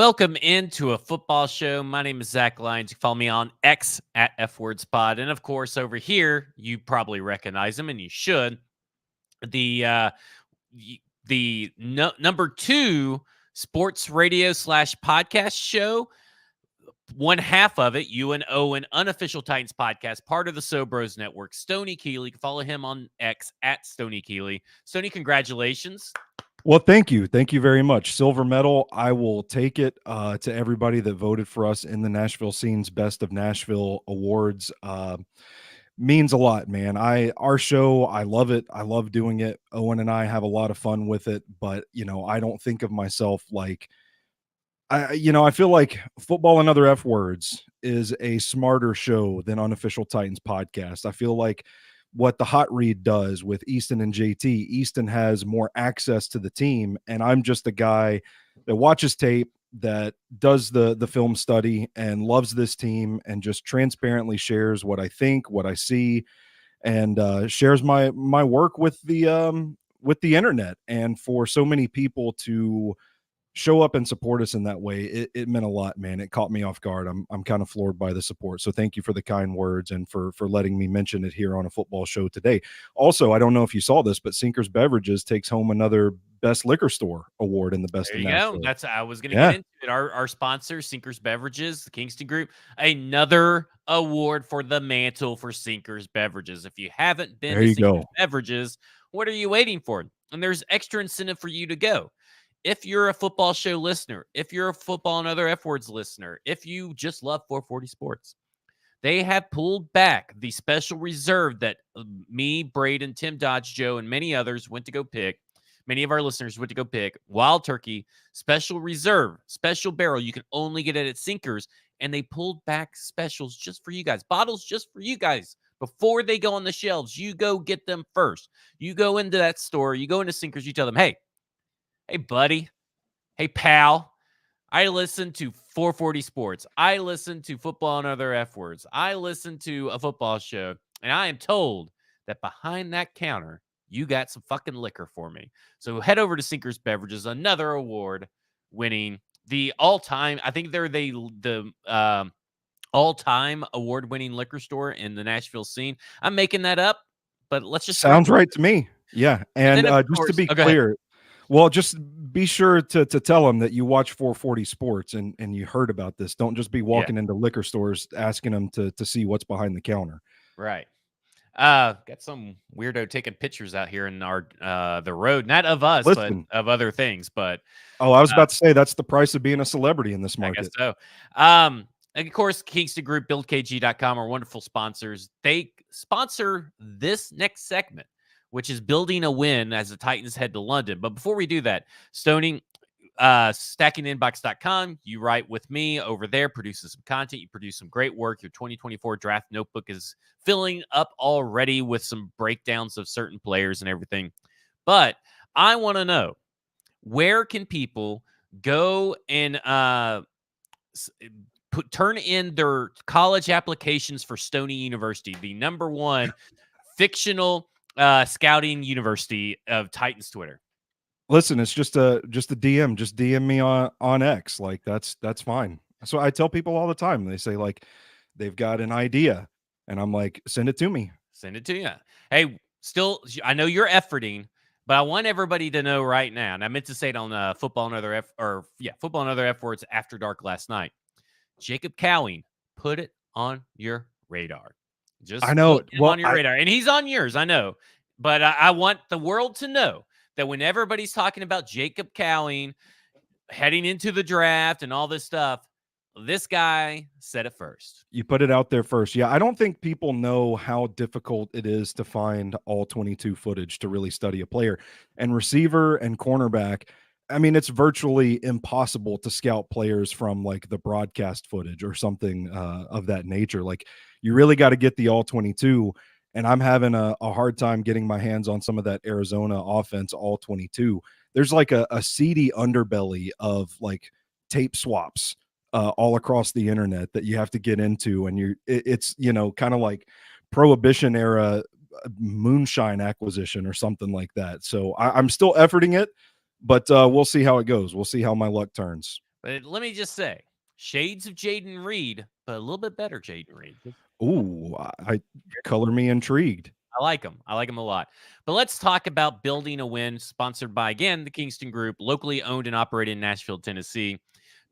Welcome into a football show. My name is Zach Lyons. You can follow me on X at FWordsPod. And of course, over here, you probably recognize him, and you should. The number two sports radio slash podcast show. One half of it, you and Owen, unofficial Titans podcast, part of the Sobros Network. Stony Keeley. You can follow him on X at Stony Keeley. Stony, congratulations. Well, thank you. Thank you very much. Silver medal, I will take it to everybody that voted for us in the Nashville Scene's Best of Nashville Awards. Means a lot, man. Our show, I love it. I love doing it. Owen and I have a lot of fun with it, but I don't think of myself like I feel like Football and Other F Words is a smarter show than Unofficial Titans podcast. I feel like what the Hot Read does with Easton and JT, Easton has more access to the team, and I'm just a guy that watches tape, that does the film study and loves this team and just transparently shares what I think, what I see, and shares my work with the internet. And for so many people to show up and support us in that way, it meant a lot, man. It caught me off guard. I'm kind of floored by the support. So thank you for the kind words and for letting me mention it here on a football show today. Also, I don't know if you saw this, but Sinkers Beverages takes home another Best Liquor Store award in the Best There of you Nashville. go. I was going to get into it. Our sponsor, Sinkers Beverages, the Kingston Group, another award for the mantle for Sinkers Beverages. If you haven't been to Sinkers Beverages, what are you waiting for? And there's extra incentive for you to go. If you're a football show listener, if you're a Football and Other F Words listener, if you just love 440 Sports, they have pulled back the special reserve that me, Braden, Tim Dodge, Joe, and many others went to go pick. Many of our listeners went to go pick Wild Turkey, special reserve, special barrel. You can only get it at Sinkers. And they pulled back specials just for you guys, bottles just for you guys. Before they go on the shelves, you go get them first. You go into that store, you go into Sinkers, you tell them, hey, buddy. Hey, pal. I listen to 440 Sports. I listen to Football and Other F Words. I listen to a football show. And I am told that behind that counter, you got some fucking liquor for me. So head over to Sinkers Beverages, another award winning, the all-time, I think they're the all-time award-winning liquor store in the Nashville scene. I'm making that up, but let's just sounds right to me. Yeah. And just to be clear, well, just be sure to tell them that you watch 440 Sports and you heard about this. Don't just be walking into liquor stores asking them to see what's behind the counter. Right. Got some weirdo taking pictures out here in our the road, not of us, but of other things. But I was about to say that's the price of being a celebrity in this market. I guess so. And of course, Kingston Group, BuildKG.com are wonderful sponsors. They sponsor this next segment, which is building a win as the Titans head to London. But before we do that, Stony, stackinginbox.com, you write with me over there, producing some content. You produce some great work. Your 2024 draft notebook is filling up already with some breakdowns of certain players and everything. But I want to know, where can people go and turn in their college applications for Stony University, the number one fictional scouting university of Titans Twitter? Listen, it's just a DM. Just DM me on X. Like that's fine. So I tell people all the time. They say like they've got an idea, and I'm like, send it to me. Send it to you. Hey, still, I know you're efforting, but I want everybody to know right now. And I meant to say it on Football and Other Football and Other F Words After Dark last night. Jacob Cowing, put it on your radar. Just I know on your radar, and he's on yours. I know, but I want the world to know that when everybody's talking about Jacob Cowing heading into the draft and all this stuff, this guy said it first. You put it out there first. Yeah, I don't think people know how difficult it is to find all 22 footage to really study a player. And receiver and cornerback, I mean, it's virtually impossible to scout players from like the broadcast footage or something of that nature. Like you really got to get the all 22. And I'm having a hard time getting my hands on some of that Arizona offense, all 22. There's like a seedy underbelly of like tape swaps all across the internet that you have to get into. And it's, kind of like Prohibition era moonshine acquisition or something like that. So I'm still efforting it, but we'll see how it goes. We'll see how my luck turns. But let me just say, shades of Jaden Reed, but a little bit better Jaden Reed. Ooh, I color me intrigued. I like him. I like him a lot. But let's talk about Building a Win, sponsored by, again, the Kingston Group, locally owned and operated in Nashville, Tennessee.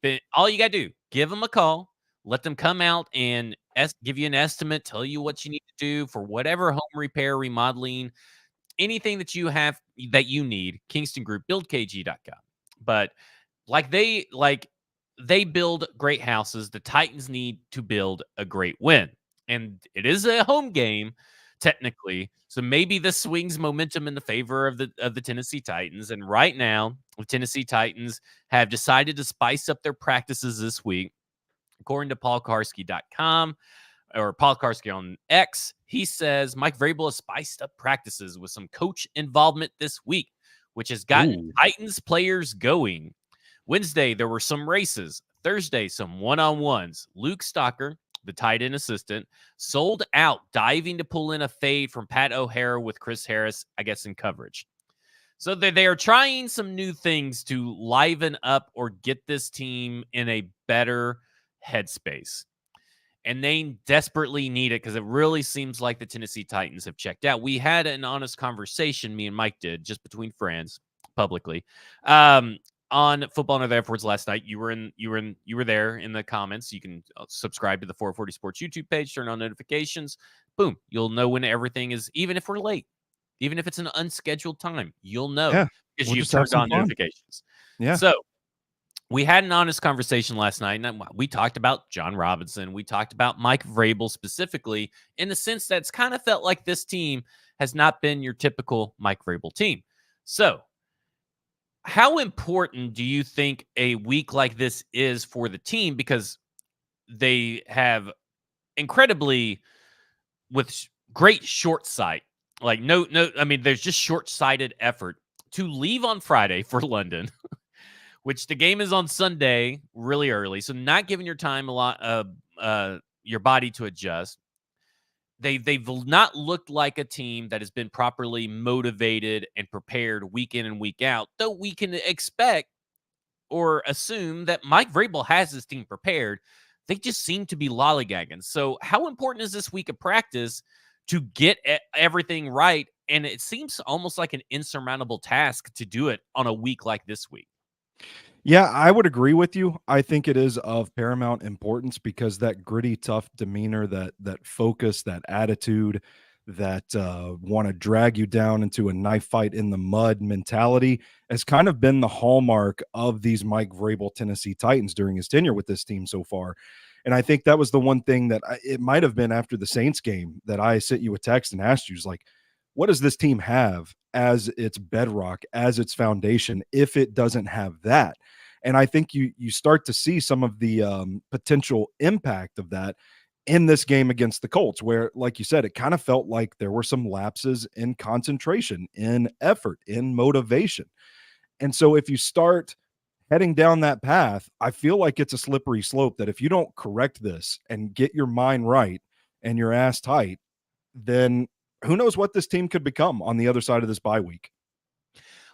But all you got to do, give them a call, let them come out and give you an estimate, tell you what you need to do for whatever home repair, remodeling, anything that you have that you need. Kingston Group, buildkg.com. But they build great houses. The Titans need to build a great win. And it is a home game, technically. So maybe this swings momentum in the favor of the Tennessee Titans. And right now, the Tennessee Titans have decided to spice up their practices this week. According to paulkarski.com, or Paul Karski on X, he says Mike Vrabel has spiced up practices with some coach involvement this week, which has gotten Titans players going. Wednesday, there were some races. Thursday, some one-on-ones. Luke Stocker, the tight end assistant, sold out, diving to pull in a fade from Pat O'Hara with Chris Harris, I guess, in coverage. So they are trying some new things to liven up or get this team in a better headspace. And they desperately need it because it really seems like the Tennessee Titans have checked out. We had an honest conversation, me and Mike did, just between friends, publicly, on Football and Other Efforts last night. You were there in the comments. You can subscribe to the 440 Sports YouTube page, turn on notifications. Boom, you'll know when everything is, even if we're late, even if it's an unscheduled time, you'll know because you've turned on notifications. Yeah. So we had an honest conversation last night, and we talked about John Robinson. We talked about Mike Vrabel specifically, in the sense that it's kind of felt like this team has not been your typical Mike Vrabel team. So how important do you think a week like this is for the team? Because they have incredibly, with great short sight, like I mean, there's just short-sighted effort to leave on Friday for London, which the game is on Sunday really early. So not giving your time a lot, your body to adjust. They've not looked like a team that has been properly motivated and prepared week in and week out, though we can expect or assume that Mike Vrabel has his team prepared. They just seem to be lollygagging. So how important is this week of practice to get everything right? And it seems almost like an insurmountable task to do it on a week like this week. Yeah, I would agree with you. I think it is of paramount importance because that gritty, tough demeanor, that focus, that attitude, that want to drag you down into a knife fight in the mud mentality has kind of been the hallmark of these Mike Vrabel Tennessee Titans during his tenure with this team so far. And I think that was the one thing that it might have been after the Saints game that I sent you a text and asked you, is like, what does this team have as its bedrock, as its foundation, if it doesn't have that? And I think you start to see some of the potential impact of that in this game against the Colts, where, like you said, it kind of felt like there were some lapses in concentration, in effort, in motivation. And so if you start heading down that path, I feel like it's a slippery slope that if you don't correct this and get your mind right and your ass tight, then who knows what this team could become on the other side of this bye week.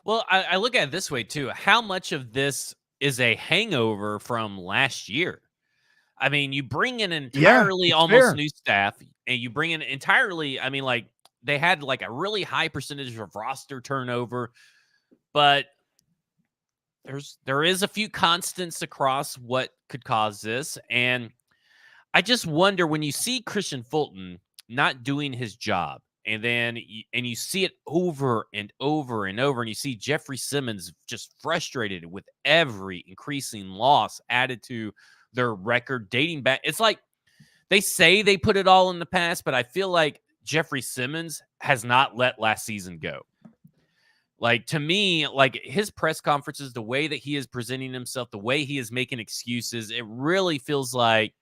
Well, I look at it this way too. How much of this is a hangover from last year? I mean, you bring in entirely almost new staff, and you bring in entirely, I mean, like, they had like a really high percentage of roster turnover, but there is a few constants across what could cause this. And I just wonder, when you see Christian Fulton not doing his job, and then you see it over and over and over, and you see Jeffrey Simmons just frustrated with every increasing loss added to their record dating back. It's like they say they put it all in the past, but I feel like Jeffrey Simmons has not let last season go. Like, to me, like, his press conferences, the way that he is presenting himself, the way he is making excuses, it really feels like,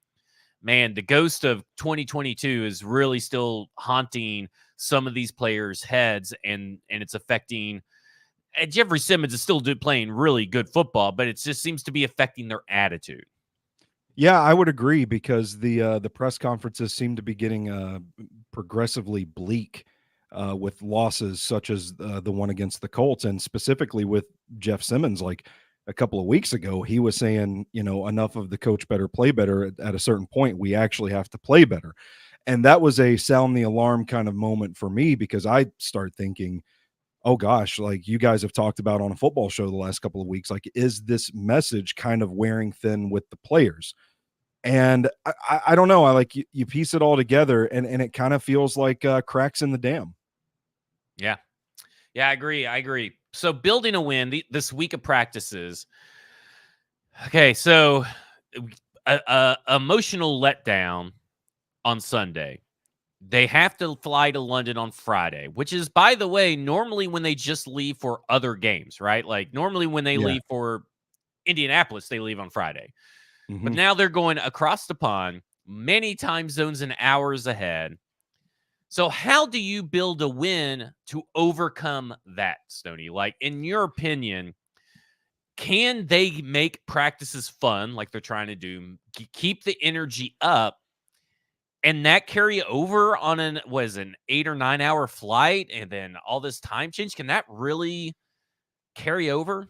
man, the ghost of 2022 is really still haunting some of these players' heads, and it's affecting. And Jeffrey Simmons is still playing really good football, but it just seems to be affecting their attitude. Yeah, I would agree because the press conferences seem to be getting progressively bleak with losses such as the one against the Colts, and specifically with Jeff Simmons. Like, a couple of weeks ago, he was saying, enough of the coach better, play better. At a certain point, we actually have to play better. And that was a sound the alarm kind of moment for me, because I start thinking, oh gosh, like you guys have talked about on a football show the last couple of weeks, like, is this message kind of wearing thin with the players? And I don't know. I like you piece it all together, and it kind of feels like cracks in the dam. Yeah. Yeah, I agree. I agree. So building a win this week of practices. Okay, so emotional letdown on Sunday. They have to fly to London on Friday, which is, by the way, normally when they just leave for other games, right? Like normally when they Yeah. leave for Indianapolis, they leave on Friday. But Hmm. now they're going across the pond, many time zones and hours ahead. So how do you build a win to overcome that, Stoney? Like, in your opinion, can they make practices fun like they're trying to do, keep the energy up, and that carry over on an 8 or 9 hour flight and then all this time change? Can that really carry over?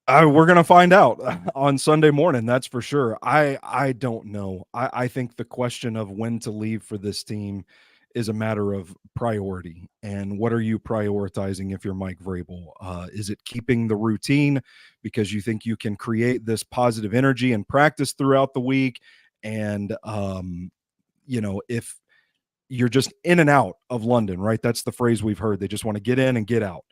We're gonna find out on Sunday morning. That's for sure. I don't know. I think the question of when to leave for this team is a matter of priority. And what are you prioritizing if you're Mike Vrabel? Is it keeping the routine because you think you can create this positive energy and practice throughout the week? And if you're just in and out of London, right? That's the phrase we've heard. They just want to get in and get out.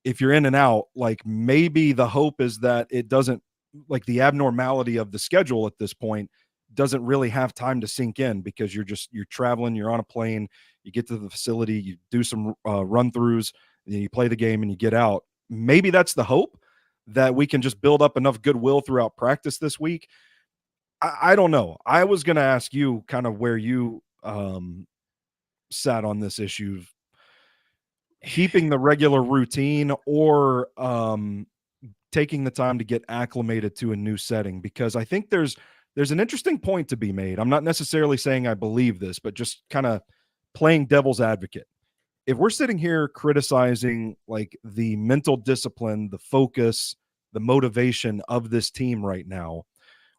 If you're in and out, like, maybe the hope is that it doesn't, like, the abnormality of the schedule at this point doesn't really have time to sink in, because you're traveling, you're on a plane, you get to the facility, you do some run throughs, and then you play the game and you get out. Maybe that's the hope, that we can just build up enough goodwill throughout practice this week. I don't know. I was going to ask you kind of where you sat on this issue, keeping the regular routine, or taking the time to get acclimated to a new setting, because I think there's an interesting point to be made. I'm not necessarily saying I believe this, but just kind of playing devil's advocate. If we're sitting here criticizing, like, the mental discipline, the focus, the motivation of this team right now,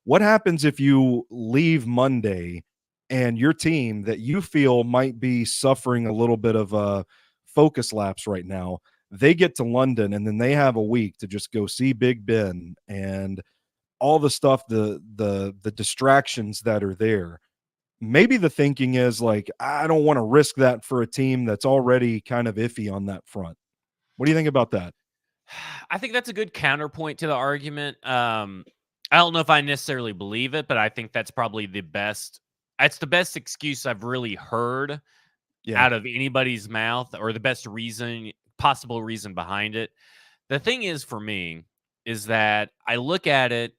what happens if you leave Monday and your team that you feel might be suffering a little bit of a focus lapse right now, they get to London and then they have a week to just go see Big Ben and all the stuff, the distractions that are there. Maybe the thinking is like, I don't want to risk that for a team that's already kind of iffy on that front. What do you think about that? I think that's a good counterpoint to the argument. I don't know if I necessarily believe it, but I think that's probably the best. It's the best excuse I've really heard Yeah. out of anybody's mouth, or the best possible reason behind it. The thing is, for me, is that I look at it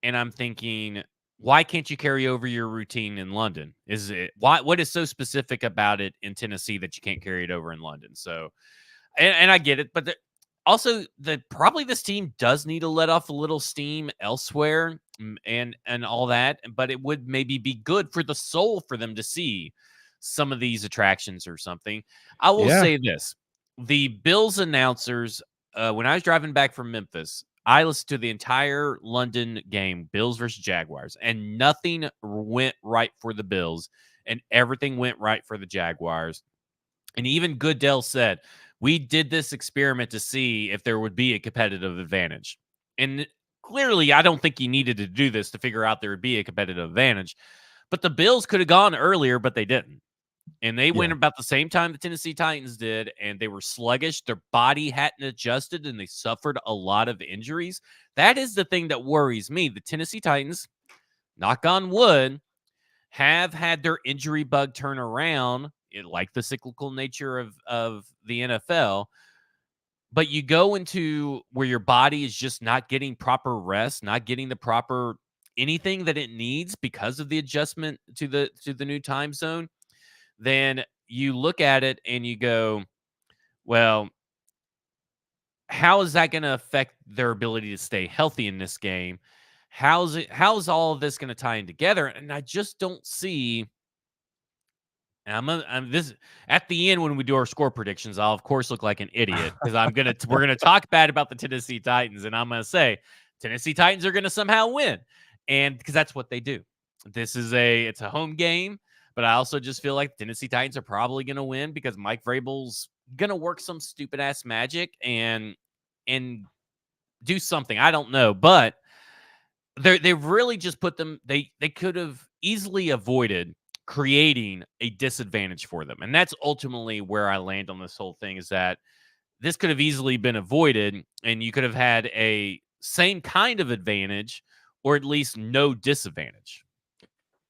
and I'm thinking, why can't you carry over your routine in London? Is it what is so specific about it in Tennessee that you can't carry it over in London? So, and I get it, but also probably this team does need to let off a little steam elsewhere, and all that. But it would maybe be good for the soul for them to see some of these attractions or something. I will Yeah. say this: the Bills announcers, when I was driving back from Memphis, I listened to the entire London game, Bills versus Jaguars, and nothing went right for the Bills, and everything went right for the Jaguars. And even Goodell said, we did this experiment to see if there would be a competitive advantage. And clearly, I don't think he needed to do this to figure out there would be a competitive advantage. But the Bills could have gone earlier, but they didn't. And they went Yeah. about the same time the Tennessee Titans did, and they were sluggish. Their body hadn't adjusted, and they suffered a lot of injuries. That is the thing that worries me. The Tennessee Titans, knock on wood, have had their injury bug turn around, like the cyclical nature of the NFL. But you go into where your body is just not getting proper rest, not getting the proper anything that it needs because of the adjustment to the new time zone, then you look at it and you go, well, how is that going to affect their ability to stay healthy in this game? How's all of this going to tie in together? And I just don't see And I'm this at the end when we do our score predictions, I'll of course look like an idiot because we're gonna talk bad about the Tennessee Titans, and I'm gonna say Tennessee Titans are gonna somehow win, and because that's what they do. It's a home game, but I also just feel like the Tennessee Titans are probably gonna win because Mike Vrabel's gonna work some stupid ass magic and do something. I don't know, but they've really just put them. They could have easily avoided creating a disadvantage for them, and that's ultimately where I land on this whole thing. Is that this could have easily been avoided, and you could have had a same kind of advantage, or at least no disadvantage.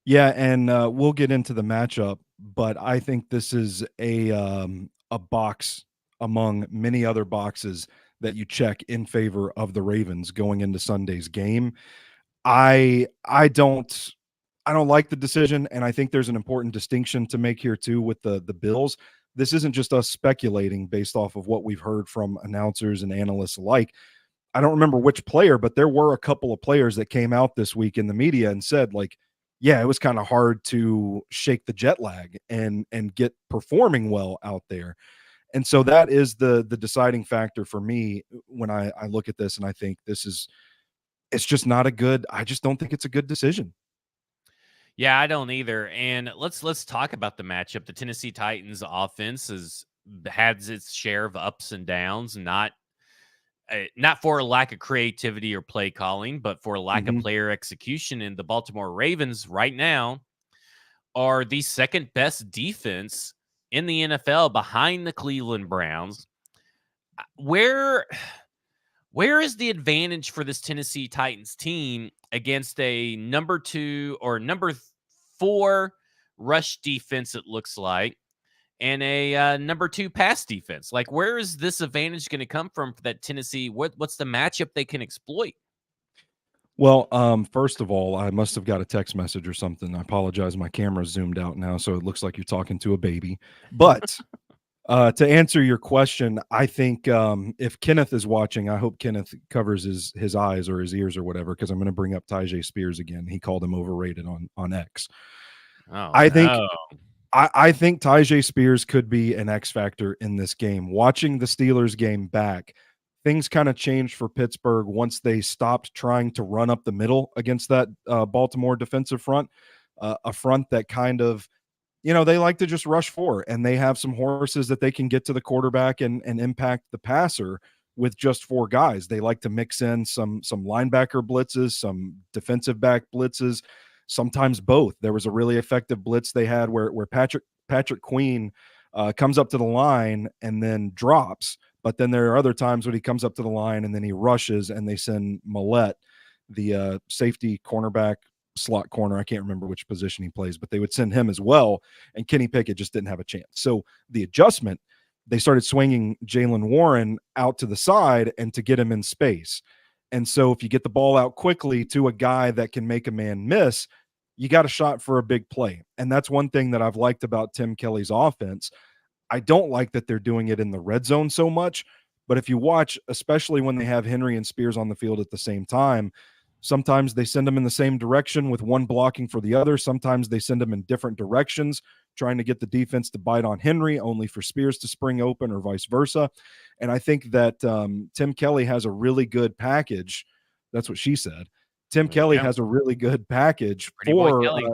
Yeah, and we'll get into the matchup, but I think this is a box among many other boxes that you check in favor of the Ravens going into Sunday's game. I don't like the decision, and I think there's an important distinction to make here too with the Bills. This isn't just us speculating based off of what we've heard from announcers and analysts alike. I don't remember which player, but there were a couple of players that came out this week in the media and said, like, yeah, it was kind of hard to shake the jet lag and get performing well out there. And so that is the deciding factor for me when I look at this, and I think it's just not a good. I just don't think it's a good decision. Yeah, I don't either. And let's talk about the matchup. The Tennessee Titans offense has had its share of ups and downs, not for a lack of creativity or play calling, but for a lack of Mhm. player execution. And the Baltimore Ravens right now are the second best defense in the NFL behind the Cleveland Browns. Where where is the advantage for this Tennessee Titans team against a number 2 or number 4 rush defense, it looks like, and a number 2 pass defense? Like, where is this advantage going to come from for that Tennessee? What's the matchup they can exploit? Well, first of all, I must have got a text message or something. I apologize. My camera's zoomed out now, so it looks like you're talking to a baby. But to answer your question, I think if Kenneth is watching, I hope Kenneth covers his eyes or his ears or whatever, because I'm going to bring up Tyjae Spears again. He called him overrated on X. Oh I think no. I think Tyjae Spears could be an X factor in this game. Watching the Steelers game back, things kind of changed for Pittsburgh once they stopped trying to run up the middle against that Baltimore defensive front, a front that kind of, they like to just rush forward, and they have some horses that they can get to the quarterback and impact the passer with just four guys. They like to mix in some linebacker blitzes, some defensive back blitzes, sometimes both. There was a really effective blitz they had where Patrick Queen comes up to the line and then drops. But then there are other times when he comes up to the line and then he rushes, and they send Millette, the safety cornerback slot corner. I can't remember which position he plays, but they would send him as well. And Kenny Pickett just didn't have a chance. So the adjustment, they started swinging Jalen Warren out to the side and to get him in space. And so if you get the ball out quickly to a guy that can make a man miss, you got a shot for a big play. And that's one thing that I've liked about Tim Kelly's offense. I don't like that they're doing it in the red zone so much, but if you watch, especially when they have Henry and Spears on the field at the same time, sometimes they send them in the same direction with one blocking for the other. Sometimes they send them in different directions, trying to get the defense to bite on Henry, only for Spears to spring open, or vice versa. And I think that Tim Kelly has a really good package. That's what she said. Tim There you Kelly go. has a really good package Pretty boy for Kelly.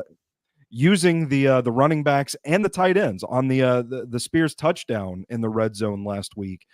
using the running backs and the tight ends on the Spears touchdown in the red zone last week.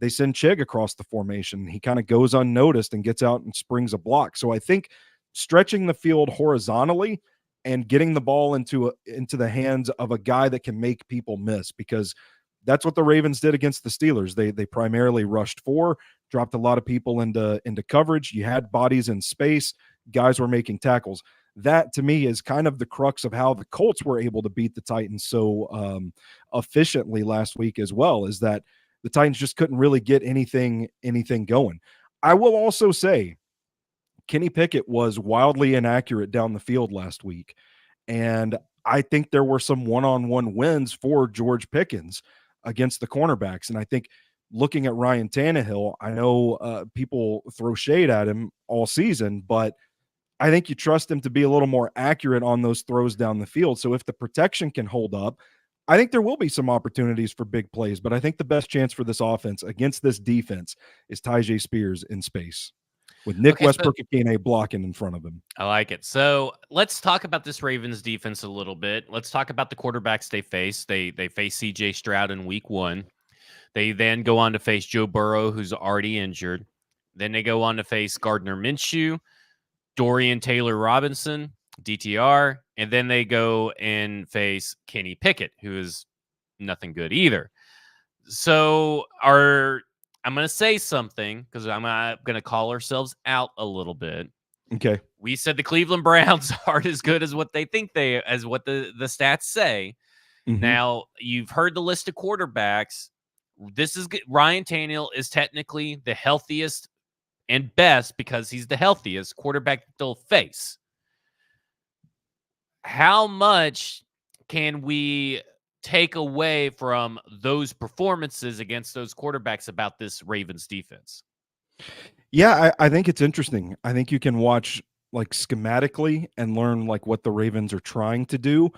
They send Chig across the formation. He kind of goes unnoticed and gets out and springs a block. So I think stretching the field horizontally and getting the ball into the hands of a guy that can make people miss, because that's what the Ravens did against the Steelers. They primarily rushed four, dropped a lot of people into coverage. You had bodies in space, guys were making tackles. That to me is kind of the crux of how the Colts were able to beat the Titans so efficiently last week as well, is that the Titans just couldn't really get anything going. I will also say Kenny Pickett was wildly inaccurate down the field last week. And I think there were some one-on-one wins for George Pickens against the cornerbacks. And I think looking at Ryan Tannehill, I know people throw shade at him all season, but I think you trust him to be a little more accurate on those throws down the field. So if the protection can hold up, I think there will be some opportunities for big plays, but I think the best chance for this offense against this defense is Tyjae Spears in space with Nick Okay, so Westbrook-Ikhine blocking in front of him. I like it. So let's talk about this Ravens defense a little bit. Let's talk about the quarterbacks they face. They face C.J. Stroud in Week 1. They then go on to face Joe Burrow, who's already injured. Then they go on to face Gardner Minshew, Dorian Taylor Robinson, DTR, and then they go and face Kenny Pickett, who is nothing good either. So I'm going to say something because I'm going to call ourselves out a little bit. Okay. We said the Cleveland Browns aren't as good as what they think as what the stats say. Mm-hmm. Now, you've heard the list of quarterbacks. This is good. Ryan Tannehill is technically the healthiest and best because he's the healthiest quarterback they'll face. How much can we take away from those performances against those quarterbacks about this Ravens defense? Yeah, I think it's interesting. I think you can watch like schematically and learn like what the Ravens are trying to do.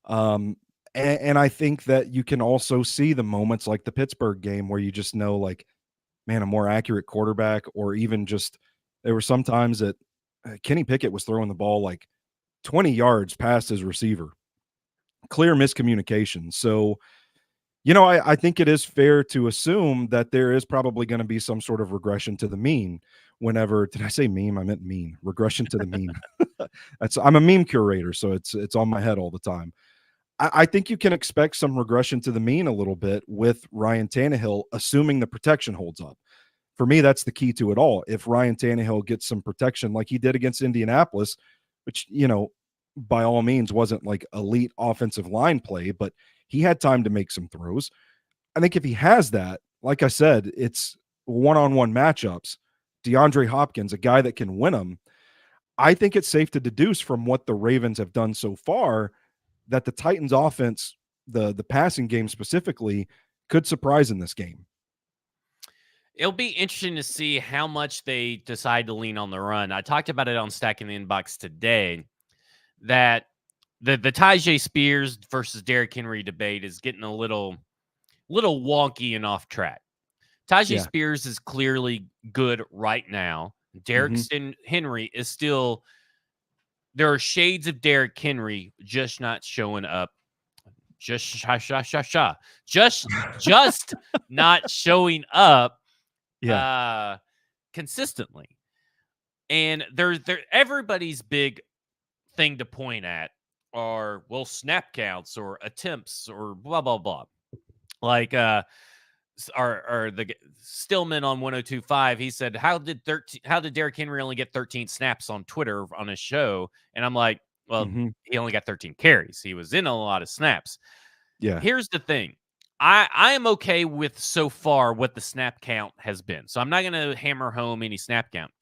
And I think that you can also see the moments like the Pittsburgh game where you just know like, man, a more accurate quarterback, or even just there were some times that Kenny Pickett was throwing the ball like 20 yards past his receiver. Clear miscommunication. So, I think it is fair to assume that there is probably going to be some sort of regression to the mean whenever, did I say meme? I meant mean. Regression to the mean. I'm a meme curator, so it's on my head all the time. I think you can expect some regression to the mean a little bit with Ryan Tannehill, assuming the protection holds up. For me, that's the key to it all. If Ryan Tannehill gets some protection like he did against Indianapolis, which, by all means wasn't like elite offensive line play, but he had time to make some throws. I think if he has that, like I said, it's one-on-one matchups. DeAndre Hopkins, a guy that can win them. I think it's safe to deduce from what the Ravens have done so far that the Titans offense, the passing game specifically, could surprise in this game. It'll be interesting to see how much they decide to lean on the run. I talked about it on Stacking the Inbox today, that the Tyjae Spears versus Derrick Henry debate is getting a little wonky and off track. Tyjae Spears is clearly good right now. Derrick Henry is still, there are shades of Derrick Henry just not showing up. Just not showing up consistently. And there everybody's big thing to point at are, well, snap counts or attempts or blah blah blah. Like or the Stillman on 102.5, he said, how did Derrick Henry only get 13 snaps on Twitter on his show? And I'm like, well, he only got 13 carries. He was in a lot of snaps. Yeah. Here's the thing. I am okay with so far what the snap count has been. So I'm not going to hammer home any snap count.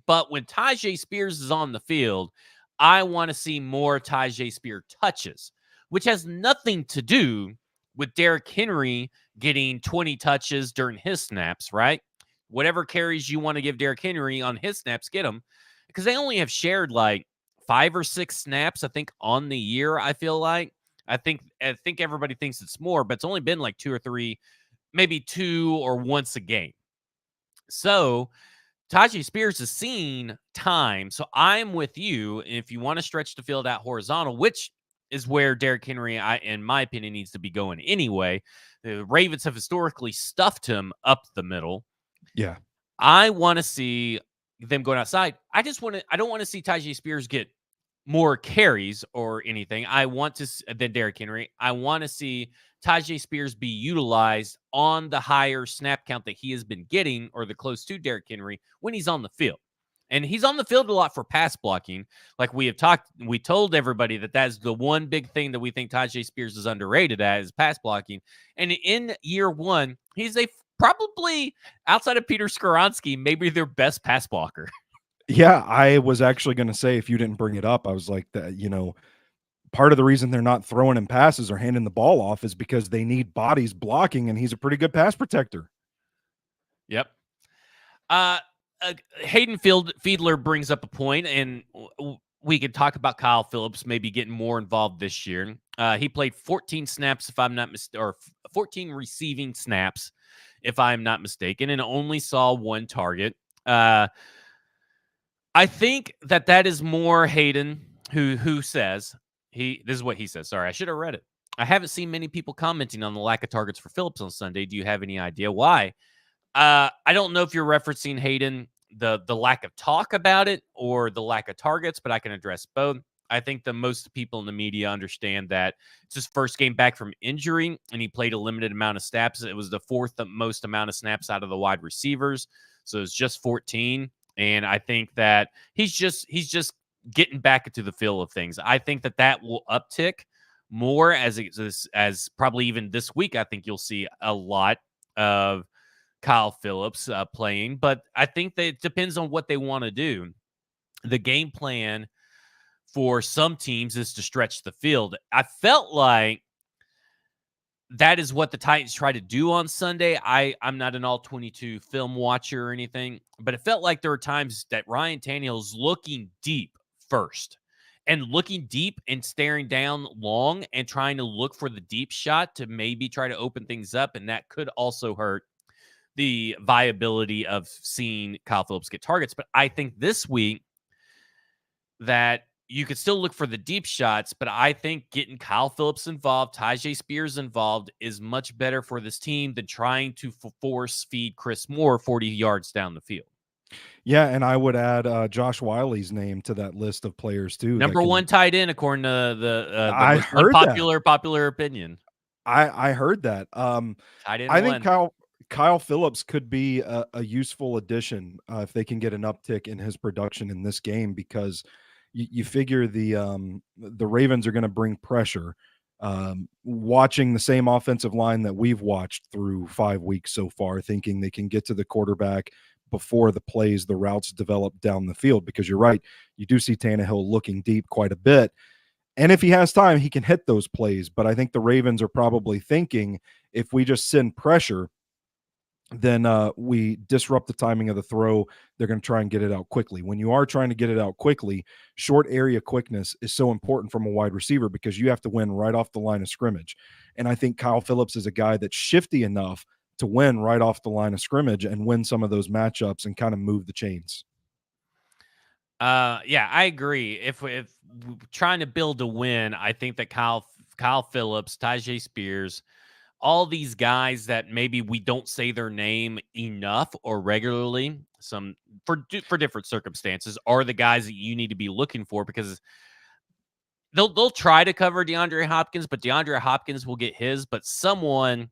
But when Tyjae Spears is on the field, I want to see more Tyjae Spears touches, which has nothing to do with Derrick Henry getting 20 touches during his snaps, right? Whatever carries you want to give Derrick Henry on his snaps, get them. Because they only have shared like 5 or 6 snaps, I think, on the year, I feel like. I think everybody thinks it's more, but it's only been like 2 or 3, maybe 2 or once a game. So Tyjae Spears has seen time. So I'm with you. If you want to stretch the field out horizontal, which is where Derrick Henry, in my opinion, needs to be going anyway. The Ravens have historically stuffed him up the middle. Yeah. I want to see them going outside. I don't want to see Tyjae Spears get more carries or anything. I want to, than Derrick Henry. I want to see Tyjae Spears be utilized on the higher snap count that he has been getting, or the close to Derrick Henry, when he's on the field. And he's on the field a lot for pass blocking. Like we told everybody that is the one big thing that we think Tyjae Spears is underrated at, is pass blocking. And in year 1, he's probably, outside of Peter Skoronski, maybe their best pass blocker. Yeah, I was actually going to say, if you didn't bring it up, I was like, part of the reason they're not throwing him passes or handing the ball off is because they need bodies blocking, and he's a pretty good pass protector. Yep. Hayden Fiedler brings up a point, and we could talk about Kyle Phillips maybe getting more involved this year. He played 14 snaps, if I'm not or 14 receiving snaps, if I'm not mistaken, and only saw one target. I think that is more Hayden who says this is what he says. Sorry, I should have read it. I haven't seen many people commenting on the lack of targets for Phillips on Sunday. Do you have any idea why? I don't know if you're referencing Hayden the lack of talk about it or the lack of targets, but I can address both. I think the most people in the media understand that it's his first game back from injury, and he played a limited amount of snaps. It was the fourth most amount of snaps out of the wide receivers, so it's just 14. And I think that he's just getting back into the feel of things. I think that will uptick more as probably even this week. I think you'll see a lot of Kyle Phillips playing, but I think that it depends on what they want to do. The game plan for some teams is to stretch the field. I felt like that is what the Titans try to do on Sunday. I'm not an all 22 film watcher or anything, but it felt like there were times that Ryan Tannehill's looking deep first and looking deep and staring down long and trying to look for the deep shot to maybe try to open things up. And that could also hurt the viability of seeing Kyle Phillips get targets. But I think this week that you could still look for the deep shots, but I think getting Kyle Phillips involved, Tyjae Spears involved is much better for this team than trying to force feed Chris Moore 40 yards down the field. Yeah, and I would add Josh Wiley's name to that list of players too. Number one tight end, according to the I most heard unpopular popular opinion. I heard that. Tight end I think one. Kyle Phillips could be a useful addition if they can get an uptick in his production in this game, because you figure the Ravens are going to bring pressure. Watching the same offensive line that we've watched through 5 weeks so far, thinking they can get to the quarterback before the routes develop down the field, because you're right, you do see Tannehill looking deep quite a bit. And if he has time, he can hit those plays. But I think the Ravens are probably thinking, if we just send pressure, then we disrupt the timing of the throw. They're going to try and get it out quickly. When you are trying to get it out quickly, short area quickness is so important from a wide receiver, because you have to win right off the line of scrimmage. And I think Kyle Phillips is a guy that's shifty enough to win right off the line of scrimmage and win some of those matchups and kind of move the chains. Yeah, I agree. If trying to build a win, I think that Kyle Phillips, Tyjae Spears, all these guys that maybe we don't say their name enough or regularly, some for different circumstances, are the guys that you need to be looking for, because they'll try to cover DeAndre Hopkins, but DeAndre Hopkins will get his, but someone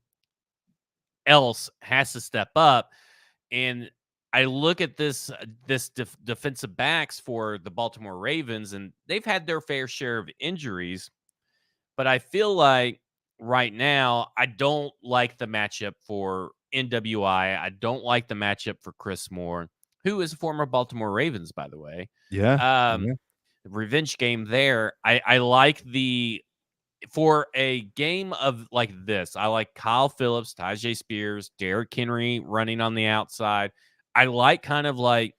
else has to step up. And I look at this defensive backs for the Baltimore Ravens, and they've had their fair share of injuries, but I feel like right now I don't like the matchup for NWI. I don't like the matchup for Chris Moore, who is a former Baltimore Ravens, by the way. Yeah. Um, Revenge game there. I like for a game of like this, I like Kyle Phillips, Tyjae Spears, Derrick Henry running on the outside. I like kind of like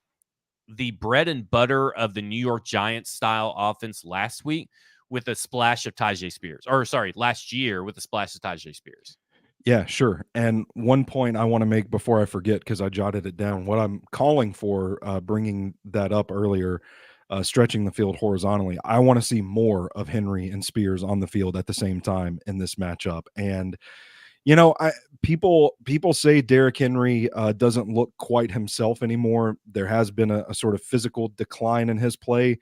the bread and butter of the New York Giants style offense last week with a splash of Tyjae Spears. Or sorry, last year with a splash of Tyjae Spears. Yeah, sure. And one point I want to make before I forget, because I jotted it down, what I'm calling for, bringing that up earlier, stretching the field horizontally, I want to see more of Henry and Spears on the field at the same time in this matchup. And people say Derrick Henry doesn't look quite himself anymore. There has been a sort of physical decline in his play,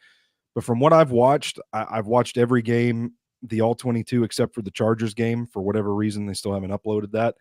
but from what I've watched, I've watched every game, the all 22, except for the Chargers game. For whatever reason, they still haven't uploaded that.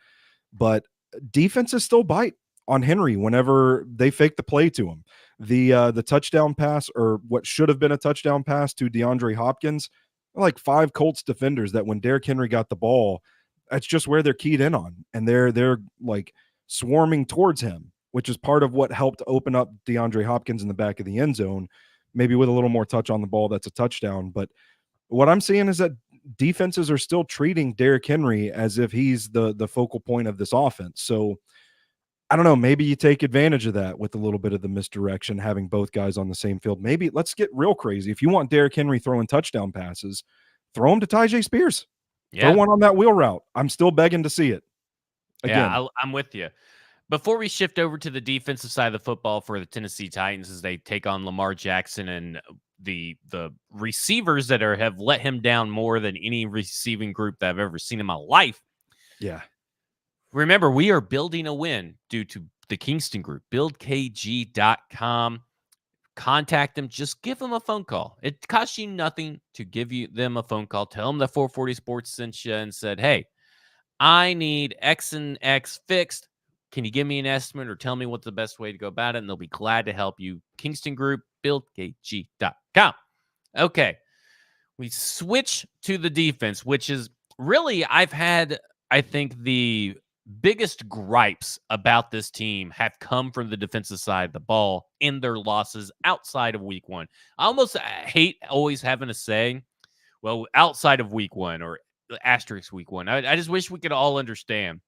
But defenses still bite on Henry whenever they fake the play to him. The touchdown pass, or what should have been a touchdown pass to DeAndre Hopkins, like 5 Colts defenders that when Derrick Henry got the ball, that's just where they're keyed in on, and they're like swarming towards him, which is part of what helped open up DeAndre Hopkins in the back of the end zone. Maybe with a little more touch on the ball, that's a touchdown. But what I'm seeing is that defenses are still treating Derrick Henry as if he's the focal point of this offense. So I don't know, maybe you take advantage of that with a little bit of the misdirection, having both guys on the same field. Maybe let's get real crazy. If you want Derrick Henry throwing touchdown passes, throw him to Tyjae Spears. Throw Yeah. one on that wheel route. I'm still begging to see it again. Yeah, I'm with you. Before we shift over to the defensive side of the football for the Tennessee Titans as they take on Lamar Jackson and the receivers that have let him down more than any receiving group that I've ever seen in my life. Yeah. Remember, we are building a win due to the Kingston Group, buildkg.com. Contact them. Just give them a phone call. It costs you nothing to give them a phone call. Tell them that 440 Sports sent you and said, hey, I need X and X fixed. Can you give me an estimate or tell me what's the best way to go about it? And they'll be glad to help you. Kingston Group, buildkg.com. Okay. We switch to the defense, which is really, I think the biggest gripes about this team have come from the defensive side of the ball in their losses outside of week one. I almost hate always having to say, well, outside of week one or asterisk week one. I just wish we could all understand.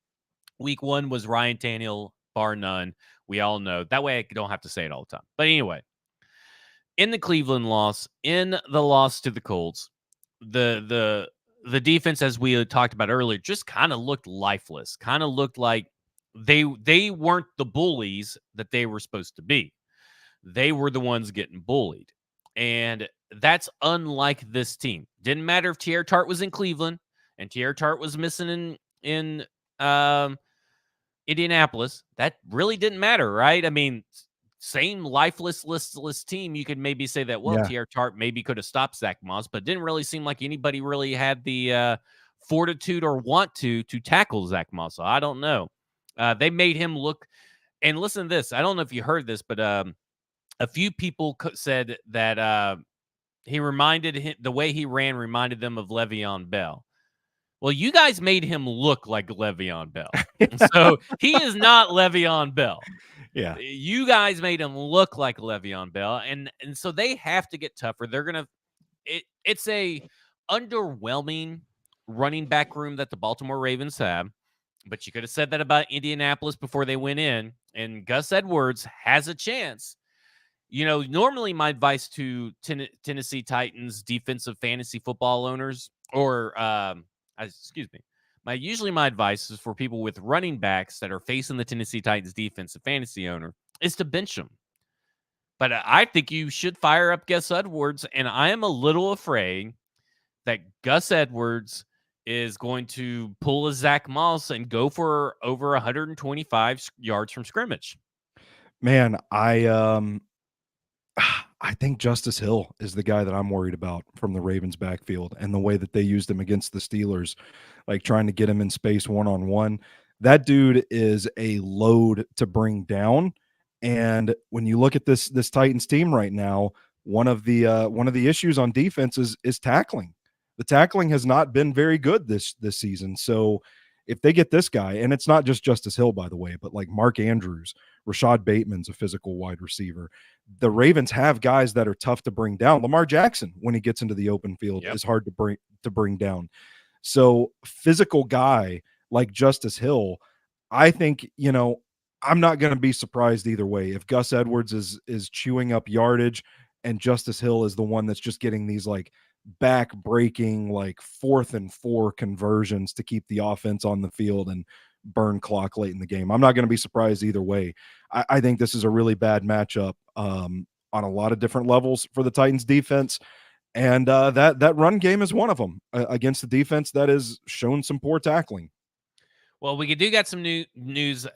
Week one was Ryan Tannehill, bar none. We all know. That way I don't have to say it all the time. But anyway, in the Cleveland loss, in the loss to the Colts, the defense, as we had talked about earlier, just kind of looked lifeless. Kind of looked like they weren't the bullies that they were supposed to be. They were the ones getting bullied. And that's unlike this team. Didn't matter if Tierra Tart was in Cleveland and Tierra Tart was missing in Indianapolis. That really didn't matter, right? I mean, same lifeless, listless team. You could maybe say that, well, Yeah. Tierra Tart maybe could have stopped Zach Moss, but it didn't really seem like anybody really had the fortitude or want to tackle Zach Moss. So I don't know. They made him look, and listen to this. I don't know if you heard this, but a few people said that he reminded him, the way he ran reminded them of Le'Veon Bell. Well, you guys made him look like Le'Veon Bell. So he is not Le'Veon Bell. Yeah. You guys made him look like Le'Veon Bell. And so they have to get tougher. They're going to, it's a underwhelming running back room that the Baltimore Ravens have. But you could have said that about Indianapolis before they went in. And Gus Edwards has a chance. You know, normally my advice to Tennessee Titans defensive fantasy football owners, or excuse me, my advice is for people with running backs that are facing the Tennessee Titans defensive fantasy owner is to bench them. But I think you should fire up Gus Edwards, and I am a little afraid that Gus Edwards is going to pull a Zach Moss and go for over 125 yards from scrimmage. Man, I think Justice Hill is the guy that I'm worried about from the Ravens backfield and the way that they used him against the Steelers, like trying to get him in space one-on-one. That dude is a load to bring down. And when you look at this Titans team right now, one of the issues on defense is tackling. The tackling has not been very good this season. So if they get this guy, and it's not just Justice Hill, by the way, but like Mark Andrews, Rashad Bateman's a physical wide receiver. The Ravens have guys that are tough to bring down. Lamar Jackson, when he gets into the open field, is hard to bring down. So physical guy like Justice Hill, I think, I'm not going to be surprised either way if Gus Edwards is chewing up yardage and Justice Hill is the one that's just getting these like back breaking, like 4th and 4 conversions to keep the offense on the field and burn clock late in the game. I'm not going to be surprised either way. I think this is a really bad matchup on a lot of different levels for the Titans defense. And that run game is one of them against the defense that has shown some poor tackling. Well, we do got some new news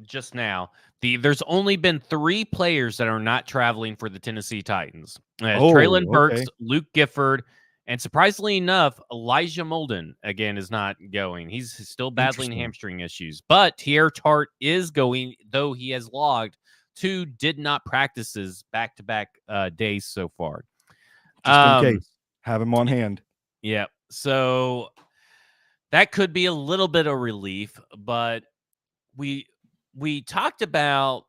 just now. There's only been 3 players that are not traveling for the Tennessee Titans. Traylon Burks, Luke Gifford, and surprisingly enough, Elijah Molden, again, is not going. He's still battling hamstring issues. But Tierra Tart is going, though he has logged 2 did not practices back-to-back days so far. Just in case. Have him on hand. Yeah. So that could be a little bit of relief, but we talked about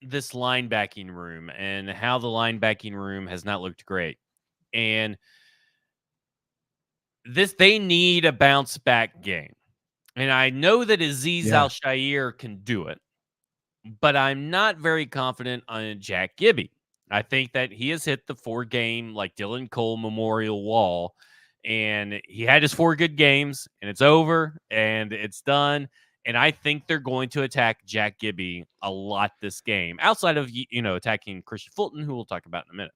this linebacking room and how the linebacking room has not looked great. And they need a bounce back game. And I know that Azeez Al-Shaair can do it, but I'm not very confident on Jack Gibby. I think that he has hit the 4-game like Dylan Cole memorial wall. and he had his 4 good games, and it's over, and it's done. And I think they're going to attack Jack Gibby a lot this game, outside of attacking Christian Fulton, who we'll talk about in a minute.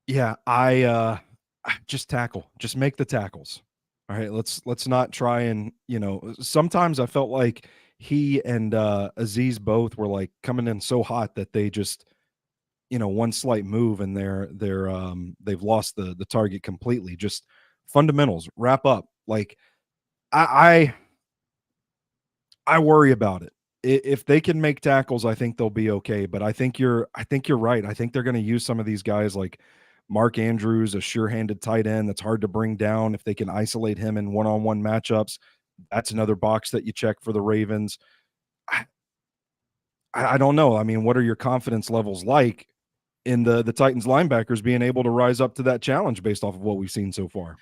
Yeah, I just tackle. Just make the tackles. All right, let's not try and, sometimes I felt like he and Aziz both were like coming in so hot that they just, one slight move and they've lost the target completely. Just fundamentals, wrap up. Like I I worry about it. If they can make tackles, I think they'll be okay. But I think you're right. I think they're going to use some of these guys like Mark Andrews, a sure-handed tight end that's hard to bring down. If they can isolate him in one-on-one matchups, that's another box that you check for the Ravens. I, I don't know. I mean, what are your confidence levels like in the Titans linebackers being able to rise up to that challenge based off of what we've seen so far?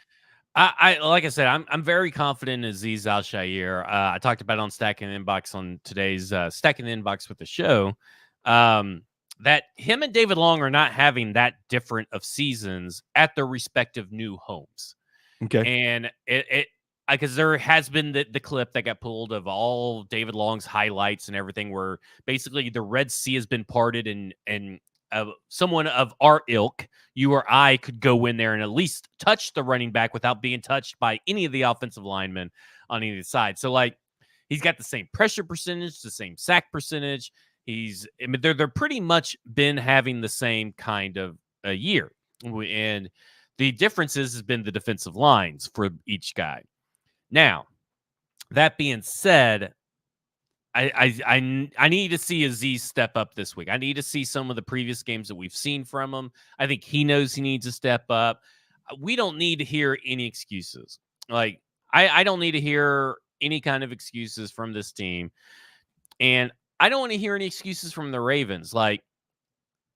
I like I said, I'm very confident in Aziz Al-Shaair. I talked about it on Stacking the Inbox on today's Stacking the Inbox with the show. That him and David Long are not having that different of seasons at their respective new homes. Okay. And it because there has been the clip that got pulled of all David Long's highlights and everything, where basically the Red Sea has been parted, and someone of our ilk, you or I, could go in there and at least touch the running back without being touched by any of the offensive linemen on either side. So, like, he's got the same pressure percentage, the same sack percentage. They're pretty much been having the same kind of a year, and the difference has been the defensive lines for each guy. Now, that being said, I need to see Aziz step up this week. I need to see some of the previous games that we've seen from him. I think he knows he needs to step up. We don't need to hear any excuses. Like, I don't need to hear any kind of excuses from this team. And I don't want to hear any excuses from the Ravens. Like,